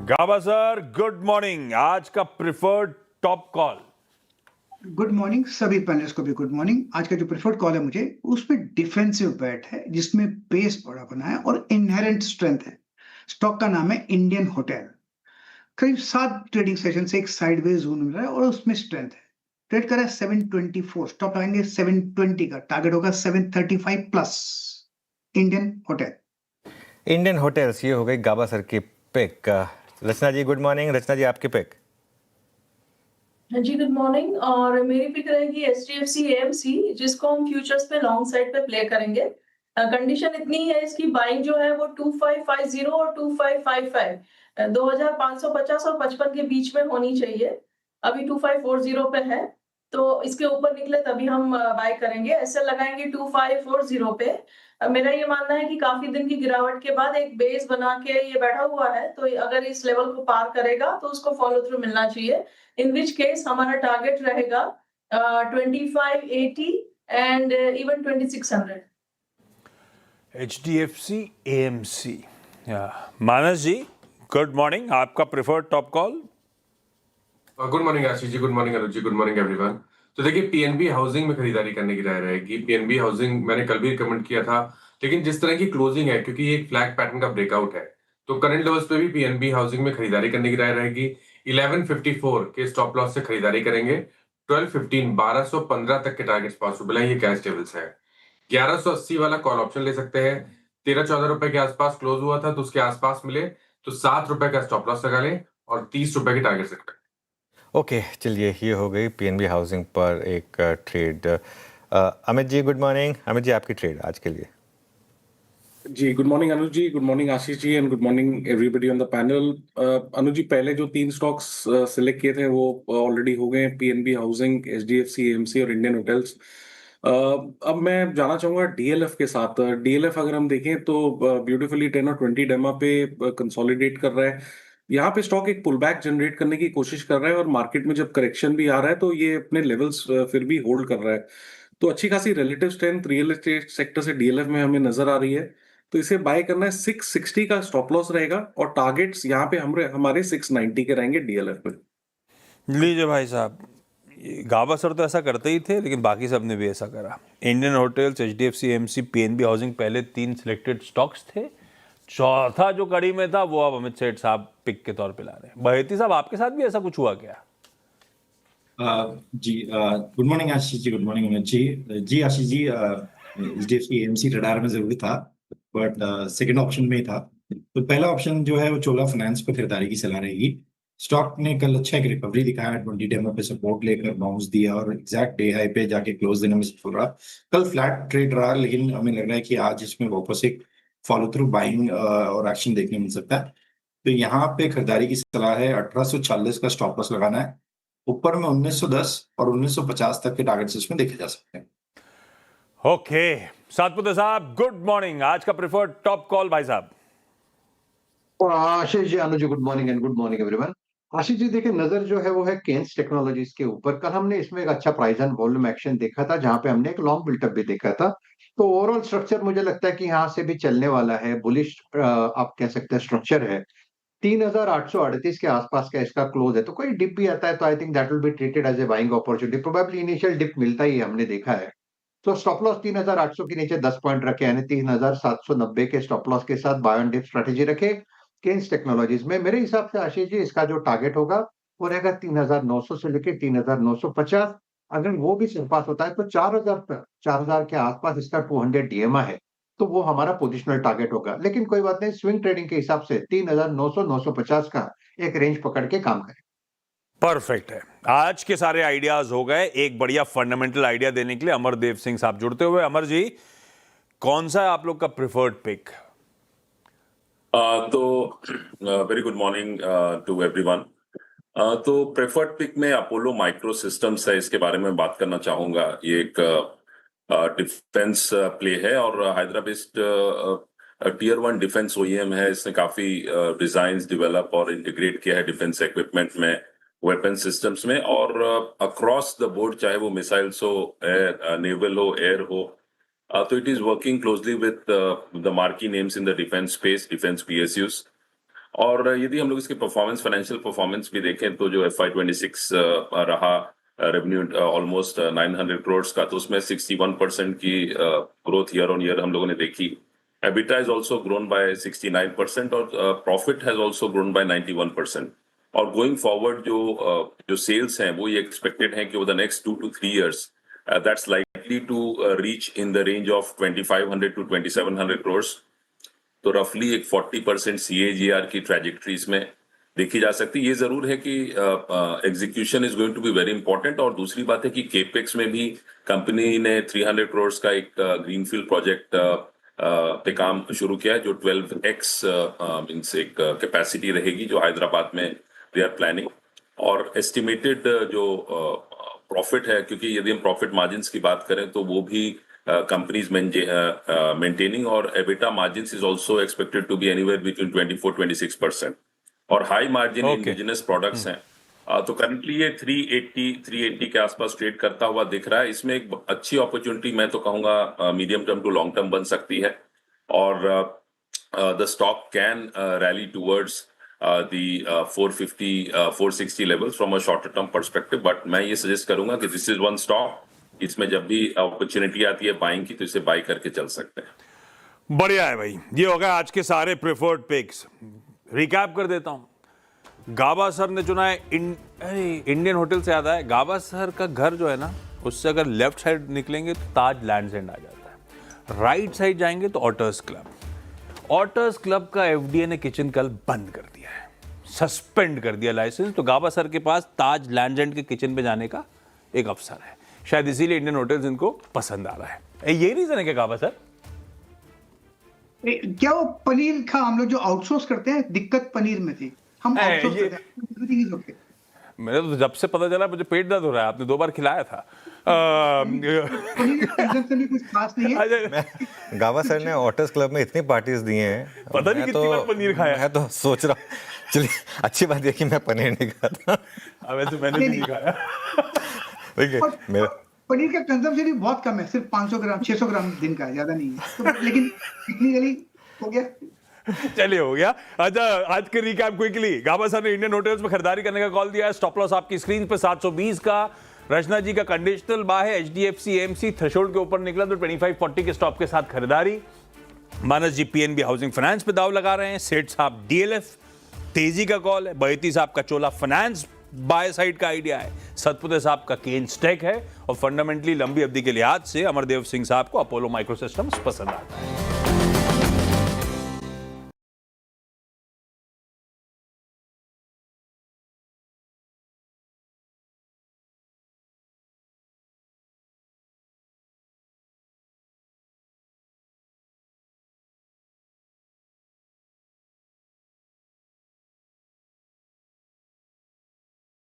गाबा sir, good morning. आज का preferred top call. Good morning सभी पैनलिस्ट को भी गुड मॉर्निंग। आज का जो प्रेफर्ड कॉल है मुझे उसमें डिफेंसिव बेट है जिसमें बेस बड़ा बना है और इनहेरेंट स्ट्रेंथ है। स्टॉक का नाम है इंडियन होटल। करीब 7 ट्रेडिंग सेशन से एक साइडवेज जोन मिल रहा है और उसमें स्ट्रेंथ है। ट्रेड करा है 724, स्टॉप लगाएंगे 720 का, टारगेट होगा 735 plus. Indian hotel. Indian hotels, ये हो गई गाबा सर की पिक। रचना जी गुड मॉर्निंग। रचना जी आपकी पिक। हाँ जी, गुड मॉर्निंग। और मेरी पिक रहेगी HDFC AMC, जिसको हम फ्यूचर्स पे लॉन्ग साइड पे प्ले करेंगे। कंडीशन इतनी है, इसकी बाइंग जो है वो 2550 और 2555 2550 और 55 के बीच में होनी चाहिए। अभी 2540 पे है, तो इसके ऊपर निकले तभी हम बाय करेंगे। ऐसे लगाएंगे 2540 पे। मेरा ये मानना है कि काफी दिन की गिरावट के बाद एक बेस बना के ये बैठा हुआ है, तो अगर इस लेवल को पार करेगा तो उसको फॉलो थ्रू मिलना चाहिए। इन विच केस हमारा टारगेट रहेगा 2580 and even 2600। HDFC AMC। Manas ji, good morning. आपका preferred top call. Good morning Ashish ji, good morning Anuj ji, good morning everyone. तो देखिए, पीएनबी हाउसिंग में खरीदारी करने की राय रहेगी। पीएनबी हाउसिंग मैंने कल भी रिकमेंड किया था, लेकिन जिस तरह की क्लोजिंग है, क्योंकि ये एक फ्लैग पैटर्न का ब्रेकआउट है, तो करंट लेवल्स पे भी पीएनबी हाउसिंग में खरीदारी करने की राय रहेगी। 1154 के स्टॉप लॉस से खरीदारी करेंगे। 1215 1215 तक के टारगेट्स पॉसिबल है। ये कैश टेबल्स है। 1180 वाला कॉल ऑप्शन ले सकते हैं। 13-14 रुपए के आसपास क्लोज हुआ था, तो उसके आसपास मिले तो 7 रुपए का स्टॉप लॉस लगा लें और 30 रुपए के टारगेट सेट करें। ओके, चलिए ये हो गई पीएनबी हाउसिंग पर एक trade. Amit ji good morning. Amit ji आपकी ट्रेड आज के लिए। जी good morning Anuj ji, good morning Ashish ji and good morning everybody on the panel. Anuj ji, पहले जो 3 स्टॉक्स सिलेक्ट किए थे वो ऑलरेडी हो गए, पीएनबी हाउसिंग, एचडीएफसी एएमसी और इंडियन होटल्स। अब मैं जाना चाहूंगा डीएलएफ के साथ। डीएलएफ अगर हम देखें तो ब्यूटीफुली 10 और 20 डेमा पे कंसोलिडेट कर रहा है। यहाँ पे स्टॉक एक पुल बैक जनरेट करने की कोशिश कर रहा है और मार्केट में जब करेक्शन भी आ रहा है तो ये अपने लेवल्स फिर भी होल्ड कर रहा है। तो अच्छी खासी relative strength real estate sector से डीएलएफ में हमें नजर आ रही है, तो इसे बाय करना है। 660 का स्टॉप लॉस रहेगा और टारगेट्स यहाँ पे हमारे 690 के रहेंगे डीएलएफ में। लीजिए भाई साहब, गाबा सर तो ऐसा करते ही थे, लेकिन बाकी सब ने भी ऐसा करा। Indian hotels, HDFC AMC, PNB housing पहले 3 सिलेक्टेड स्टॉक्स थे। चौथा जो कड़ी में था वो अब अमित सेठ साहब पिक के तौर पे ला रहे हैं। बहेती साहब, आपके साथ भी ऐसा कुछ हुआ क्या? जी good morning Ashish ji, good morning Amit जी। जी Ashish ji, HDFC AMC radar में जरूर था, बट सेकंड ऑप्शन में ही था। तो पहला ऑप्शन जो है वो चोला फाइनेंस पर खरीदारी की सलाह रहेगी। स्टॉक ने कल अच्छा एक रिकवरी दिखाया, 20 डेमो पे सपोर्ट लेकर बाउंस दिया और एग्जैक्ट डे हाई पे जाके क्लोज देने में सफल रहा। कल फ्लैट ट्रेड रहा, लेकिन हमें लग रहा है कि आज इसमें वापस एक फॉलो थ्रू बाइंग और एक्शन देखने मिल सकता है। तो यहाँ पे खरीदारी की सलाह है। 1840 का स्टॉप लॉस लगाना है। ऊपर में 1910 और 1950 तक के टारगेट्स इसमें देखे जा सकते हैं। ओके, सातपुते साहब गुड मॉर्निंग। आज का प्रिफर्ड टॉप कॉल भाई साहब। Ashish ji, Anuj ji, good morning and good morning everyone. Ashish ji देखिए, नजर जो है वो है केन्स टेक्नोलॉजीज के ऊपर। कल हमने इसमें एक अच्छा प्राइस एंड वॉल्यूम एक्शन देखा था, जहां पे हमने एक लॉन्ग बिल्टअप भी देखा था। तो ओवरऑल स्ट्रक्चर मुझे लगता है कि यहाँ से भी चलने वाला है, बुलिश आप कह सकते हैं स्ट्रक्चर है। 3838 के आसपास का इसका क्लोज है, तो कोई डिप भी आता है तो I think that will be treated as a buying opportunity. Probably initial dip मिलता ही है, हमने देखा है। तो स्टॉप लॉस 3800 के नीचे 10 पॉइंट रखे, यानी 3790 के स्टॉप लॉस के साथ बाय ऑन डिप स्ट्रेटेजी रखे केन्स टेक्नोलॉजीज में। मेरे हिसाब से आशीष जी इसका जो टारगेट होगा वो रहेगा 3900 से लेकर 3950। अगर वो भी सरपास होता है तो 4000 के आसपास इसका 200 डीएमआ है, तो वो हमारा पोजिशनल टारगेट होगा। लेकिन कोई बात नहीं, स्विंग ट्रेडिंग के हिसाब से 3900 950 का एक रेंज पकड़ के काम करें। परफेक्ट है। आज के सारे आइडियाज हो गए। एक बढ़िया फंडामेंटल आइडिया देने के लिए अमरदेव सिंह साहब जुड़ते हुए। अमर जी, कौन सा है आप लोग का प्रिफर्ड पिक? तो very good morning to everyone. तो प्रेफर्ड पिक में अपोलो माइक्रो सिस्टम्स है, इसके बारे में बात करना चाहूंगा। ये एक डिफेंस प्ले है और हैदराबाद टीयर 1 डिफेंस ओईएम है। इसने काफी डिजाइन डेवलप और इंटीग्रेट किया है डिफेंस इक्विपमेंट में, वेपन सिस्टम्स में, और अक्रॉस द बोर्ड, चाहे वो मिसाइल्स हो, नेवल हो, एयर हो। So it is working closely with the marquee names in the defense space, defense PSUs. और यदि हम लोग इसके परफॉर्मेंस, फाइनेंशियल परफॉर्मेंस भी देखें तो जो FY26 रहा रेवेन्यू ऑलमोस्ट 900 करोड़ का, तो उसमें 61% की ग्रोथ ईयर ऑन ईयर हम लोगों ने देखी। EBITDA is also grown by 69% और profit has also grown by 91%. और going forward जो sales हैं वो ये expected हैं कि over the next 2 to 3 years that's likely to reach in the range of 2500 to 2700 crores. तो roughly एक 40% CAGR की trajectory इसमें देखी जा सकती है। ये जरूर है कि execution is going to be very important और दूसरी बात है कि capex में भी कंपनी ने 300 crores का एक greenfield project पे काम शुरू किया है जो 12x मींस एक कैपेसिटी रहेगी जो हैदराबाद में दे आर प्लानिंग। और एस्टिमेटेड जो प्रॉफिट है, क्योंकि यदि हम प्रॉफिट मार्जिन्स की बात करें तो वो भी कंपनीज मेंटेनिंग, और EBITDA margins is also expected to be anywhere between 24-26% और हाई मार्जिन इंडिजिनस प्रोडक्ट्स हैं। तो करंटली ये 380 के आसपास ट्रेड करता हुआ दिख रहा है। इसमें एक अच्छी अपॉर्चुनिटी मैं तो कहूंगा medium term to long term बन सकती है और the stock can rally towards the 450-460 levels from a shorter term perspective. But मैं ये सजेस्ट करूंगा कि दिस इज वन स्टॉक, इसमें जब भी अपॉर्चुनिटी आती है बाइंग की तो इसे बाई करके चल सकते हैं। बढ़िया है भाई, ये होगा आज के सारे प्रेफर्ड पिक्स। रिकैप कर देता हूं। गावस्कर ने चुना है इंडियन होटल से याद है, गावस्कर का घर जो है ना उससे अगर लेफ्ट साइड निकलेंगे तो ताज लैंड्स एंड आ जाता है, राइट साइड जाएंगे तो ऑटर्स क्लब। ऑटर्स क्लब का एफडीए ने किचन कल बंद कर दिया है, सस्पेंड कर दिया लाइसेंस। तो गावस्कर के पास ताज लैंड्स एंड के किचन पे जाने का एक अवसर है, शायद इसीलिए इंडियन होटल्स इनको पसंद आ रहा है। यही रीजन है क्या गावस्कर? क्या वो पनीर का हम लोग जो आउटसोर्स करते हैं, दिक्कत पनीर में थी, हम आउटसोर्स करते हैं। मेरे तो जब से पता चला मुझे पेट दर्द हो रहा है, आपने 2 बार खिलाया था। पनीर का कंजम्पशन भी कुछ खास नहीं है। गावस्कर ने ऑटर्स क्लब में इतनी पार्टीज दी हैं, पता नहीं कितनी बार पनीर खाया। मैं तो सोच रहा हूँ, चलिए अच्छी बात है कि मैं पनीर नहीं खाता। वैसे मैंने नहीं खाया। पनीर का कंजम्पशन भी बहुत कम है, सिर्फ 500 ग्राम 600 ग्राम दिन का है, ज्यादा नहीं है। तो लेकिन टेक्निकली हो गया। चलिए हो गया। अच्छा, आज के रिकैप क्विकली। गावस्कर ने इंडियन होटल्स में खरीदारी करने का कॉल दिया है। स्टॉप लॉस आपकी स्क्रीन पे 720 का। रचना जी का कंडीशनल बाय है, HDFC AMC थ्रेशोल्ड के ऊपर निकला तो 2540 के स्टॉप के साथ खरीदारी। मानस जी PNB हाउसिंग फाइनेंस पे दाव लगा रहे हैं। सेठ साहब DLF तेजी का कॉल है। बहेती साहब का चोला फाइनेंस बाय साइड का आइडिया है। सतपुते साहब का केन स्टेक है और फंडामेंटली लंबी अवधि के लिहाज से अमरदेव सिंह साहब को अपोलो माइक्रो सिस्टम्स पसंद आता है।